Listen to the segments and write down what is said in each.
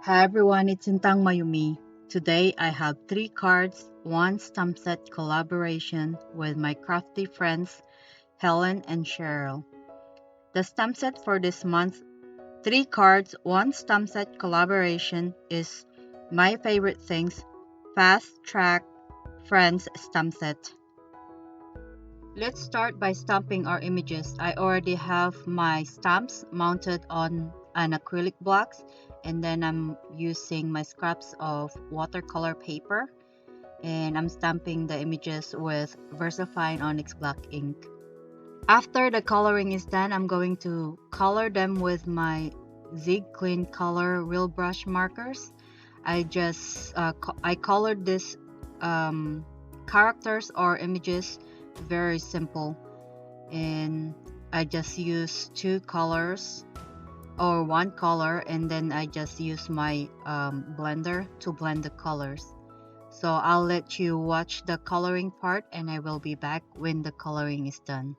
Hi everyone, it's Sintang Mayumi. Today I have 3 cards, 1 stamp set collaboration with my crafty friends Helen and Cherryl. The stamp set for this month, 3 cards, 1 stamp set collaboration is My Favorite Things Fast Track Friends stamp set. Let's start by stamping our images. I already have my stamps mounted on an acrylic blocks, and then I'm using my scraps of watercolor paper, and I'm stamping the images with Versafine Onyx black ink. After the coloring is done, I'm going to color them with my Zig Clean Color Real Brush markers. I colored these characters or images very simple, and I just use 2 colors or 1 color, and then I just use my blender to blend the colors. So I'll let you watch the coloring part, and I will be back when the coloring is done.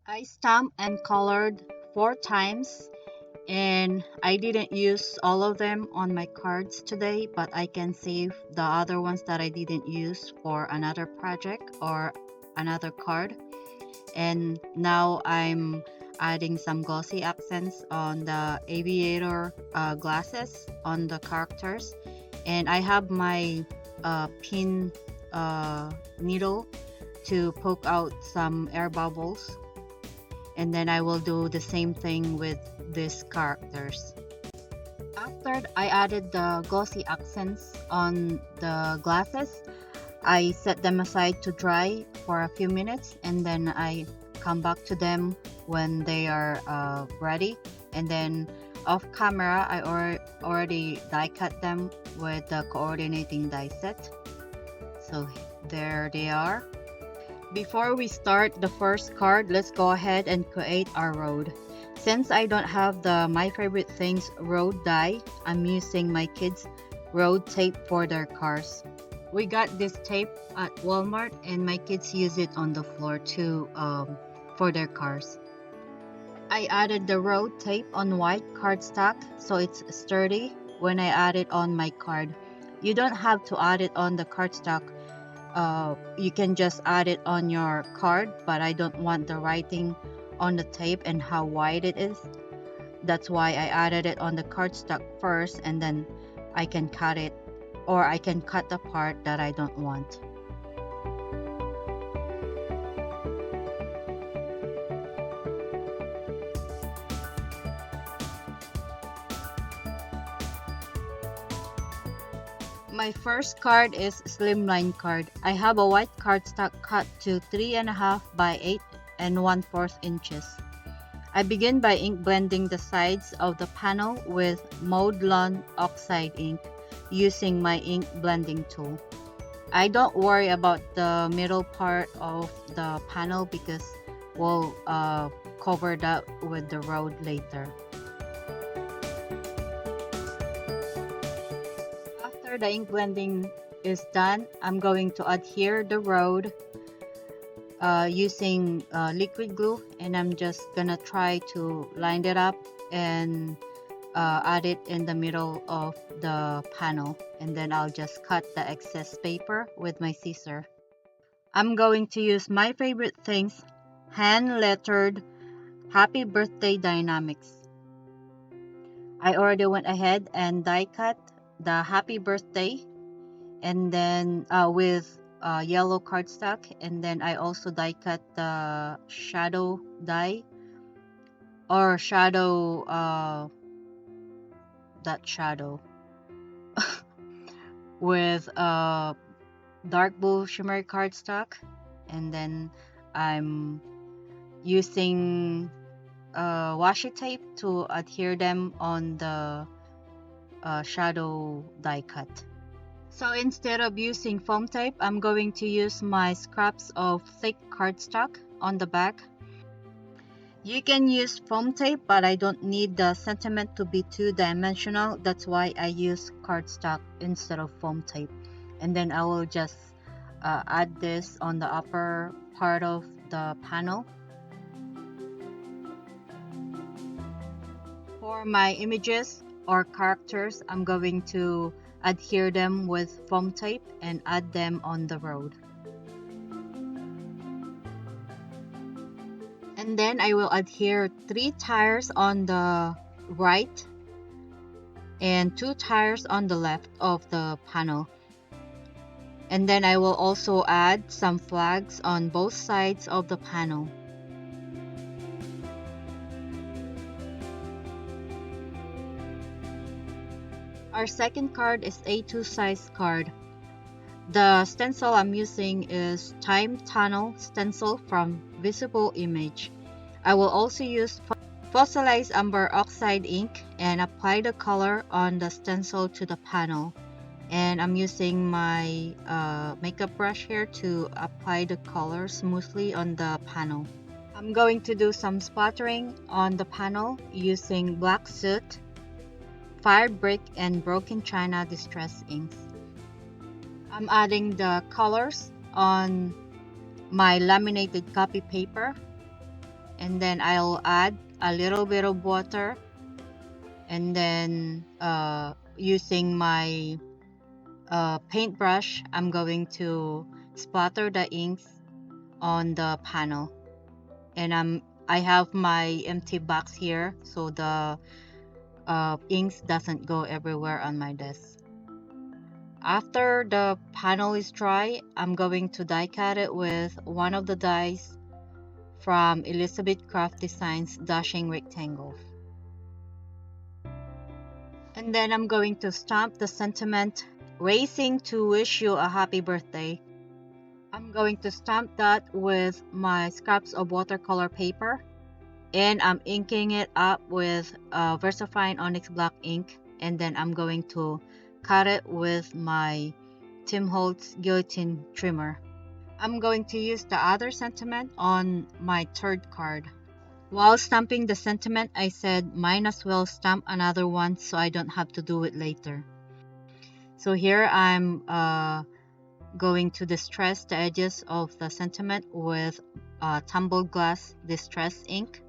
I stamped and colored 4 times, and I didn't use all of them on my cards today, but I can save the other ones that I didn't use for another project or another card. And now I'm adding some glossy accents on the aviator glasses on the characters, and I have my pin needle to poke out some air bubbles, and then I will do the same thing with these characters. After I added the glossy accents on the glasses, I set them aside to dry for a few minutes, and then I come back to them when they are ready. And then off camera, I already die cut them with the coordinating die set. So there they are. Before we start the first card, let's go ahead and create our road. Since I don't have the My Favorite Things road die, I'm using my kids' road tape for their cars. We got this tape at Walmart and my kids use it on the floor to for their cars. I added the road tape on white cardstock so it's sturdy when I add it on my card. You don't have to add it on the cardstock. You can just add it on your card, but I don't want the writing on the tape and how wide it is. That's why I added it on the cardstock first, and then I can cut it, or I can cut the part that I don't want. My first card is slimline card. I have a white cardstock cut to 3.5 by 8 1/4 inches. I begin by ink blending the sides of the panel with Mowed Oxide ink using my ink blending tool. I don't worry about the middle part of the panel because we'll cover that with the road later. After the ink blending is done, I'm going to adhere the road using liquid glue, and I'm just gonna try to line it up and add it in the middle of the panel, and then I'll just cut the excess paper with my scissor. I'm going to use my favorite things, hand lettered happy birthday Die-namics. I already went ahead and die cut the happy birthday, and then with yellow cardstock, and then I also die cut the shadow die, or shadow that shadow with dark blue shimmery cardstock, and then I'm using washi tape to adhere them on the shadow die cut. So instead of using foam tape, I'm going to use my scraps of thick cardstock on the back. You can use foam tape, but I don't need the sentiment to be two-dimensional. That's why I use cardstock instead of foam tape. And then I will just add this on the upper part of the panel. For my images or characters, I'm going to adhere them with foam tape and add them on the road. And then I will adhere 3 tires on the right and 2 tires on the left of the panel. And then I will also add some flags on both sides of the panel. Our second card is A2 size card. The stencil I'm using is Time Tunnel Stencil from Visible Image. I will also use Fossilized Amber Oxide ink and apply the color on the stencil to the panel. And I'm using my makeup brush here to apply the color smoothly on the panel. I'm going to do some splattering on the panel using black soot, fire brick, and broken china distress inks. I'm adding the colors on my laminated copy paper, and then I'll add a little bit of water, and then using my paintbrush, I'm going to splatter the inks on the panel. And I have my empty box here, so the inks doesn't go everywhere on my desk. After the panel is dry, I'm going to die cut it with one of the dies from Elizabeth Craft Designs Dashing Rectangles. And then I'm going to stamp the sentiment, "Racing to wish you a happy birthday." I'm going to stamp that with my scraps of watercolor paper, and I'm inking it up with Versafine Onyx black ink, and then I'm going to cut it with my Tim Holtz guillotine trimmer. I'm going to use the other sentiment on my third card. While stamping the sentiment, I said might as well stamp another one so I don't have to do it later. So here I'm going to distress the edges of the sentiment with tumbled glass distress ink.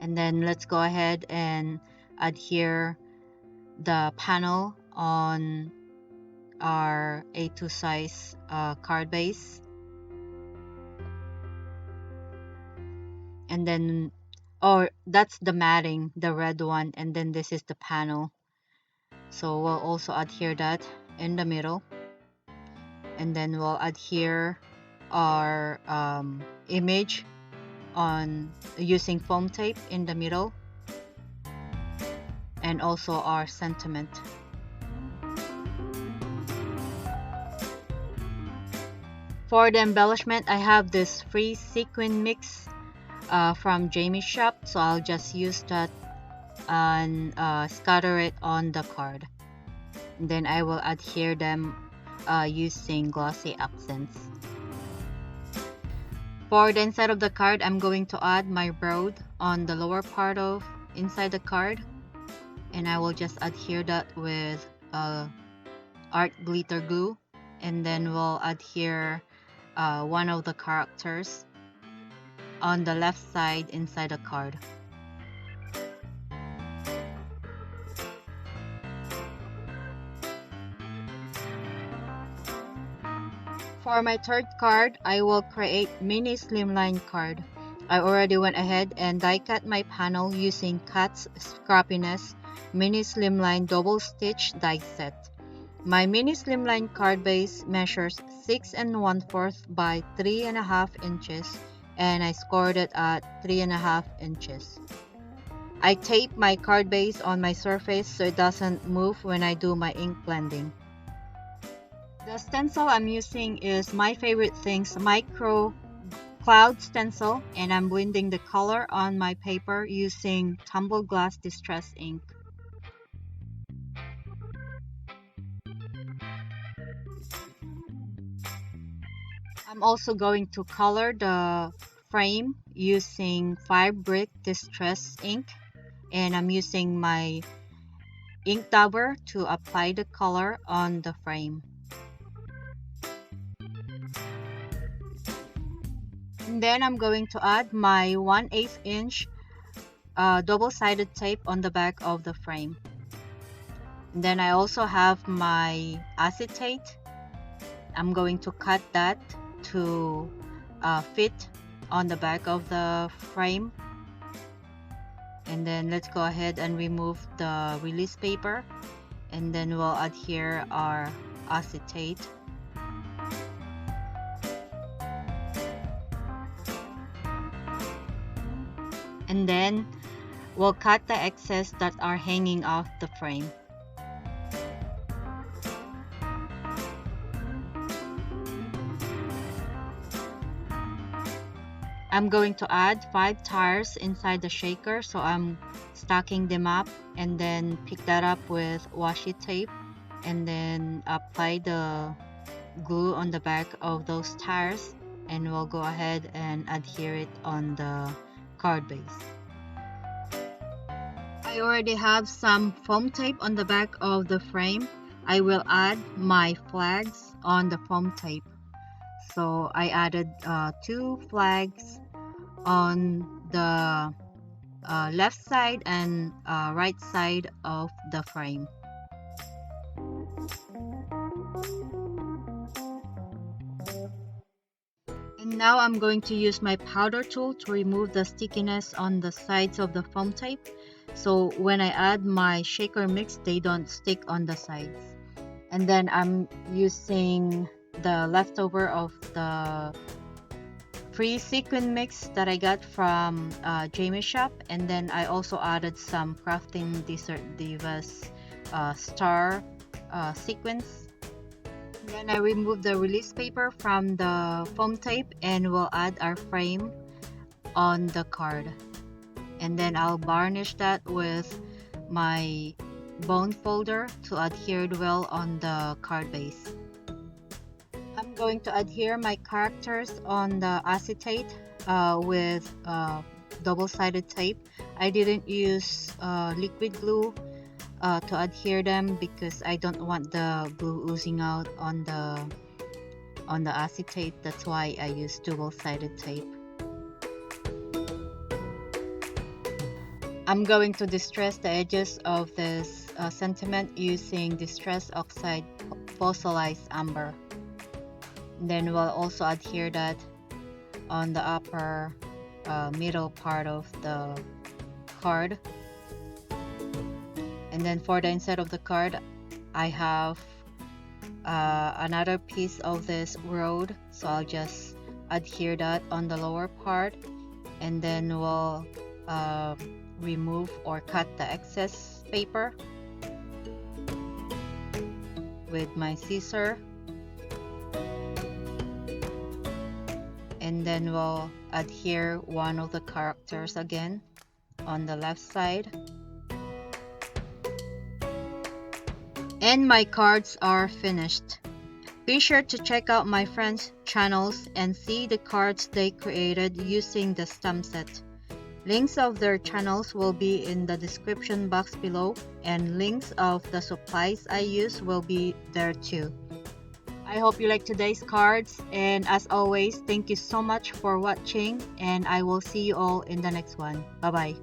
And then let's go ahead and adhere the panel on our A2 size card base. And then, that's the matting, the red one, and then this is the panel. So we'll also adhere that in the middle. And then we'll adhere our image on using foam tape in the middle, and also our sentiment. For the embellishment, I have this free sequin mix from Jamie's shop, so I'll just use that and scatter it on the card. And then I will adhere them using glossy accents. For the inside of the card, I'm going to add my broad on the lower part of inside the card, and I will just adhere that with art glitter glue, and then we'll adhere one of the characters on the left side inside the card. For my third card, I will create mini slimline card. I already went ahead and die cut my panel using Cat's Scrappiness mini slimline double stitch die set. My mini slimline card base measures 6 1/4 by 3.5 inches, and I scored it at 3.5 inches. I tape my card base on my surface so it doesn't move when I do my ink blending. The stencil I'm using is My Favorite Things Micro Cloud Stencil, and I'm blending the color on my paper using tumbled glass distress ink. I'm also going to color the frame using 5 brick distress ink, and I'm using my ink dauber to apply the color on the frame. And then I'm going to add my 1/8 inch double-sided tape on the back of the frame. And then I also have my acetate. I'm going to cut that to fit on the back of the frame. And then let's go ahead and remove the release paper, and then we'll adhere our acetate. And then we'll cut the excess that are hanging off the frame. I'm going to add 5 tires inside the shaker, so I'm stacking them up, and then pick that up with washi tape, and then apply the glue on the back of those tires, and we'll go ahead and adhere it on the card base. I already have some foam tape on the back of the frame. I will add my flags on the foam tape. So I added 2 flags on the left side and right side of the frame. And now I'm going to use my powder tool to remove the stickiness on the sides of the foam tape, so when I add my shaker mix, they don't stick on the sides. And then I'm using the leftover of the free sequin mix that I got from Jamie's shop, and then I also added some Crafting Desert Divas star sequins. Then I remove the release paper from the foam tape, and we'll add our frame on the card. And then I'll varnish that with my bone folder to adhere well on the card base. I'm going to adhere my characters on the acetate with double-sided tape. I didn't use liquid glue to adhere them because I don't want the glue oozing out on the on the acetate. That's why I use double-sided tape. I'm going to distress the edges of this sentiment using Distress Oxide Fossilized Amber. Then we'll also adhere that on the upper middle part of the card. And then for the inside of the card, I have another piece of this road, so I'll just adhere that on the lower part, and then we'll remove or cut the excess paper with my scissor, and then we'll adhere one of the characters again on the left side. And my cards are finished. Be sure to check out my friends' channels and see the cards they created using the stamp set. Links of their channels will be in the description box below, and links of the supplies I use will be there too. I hope you like today's cards, and as always, thank you so much for watching, and I will see you all in the next one. Bye bye.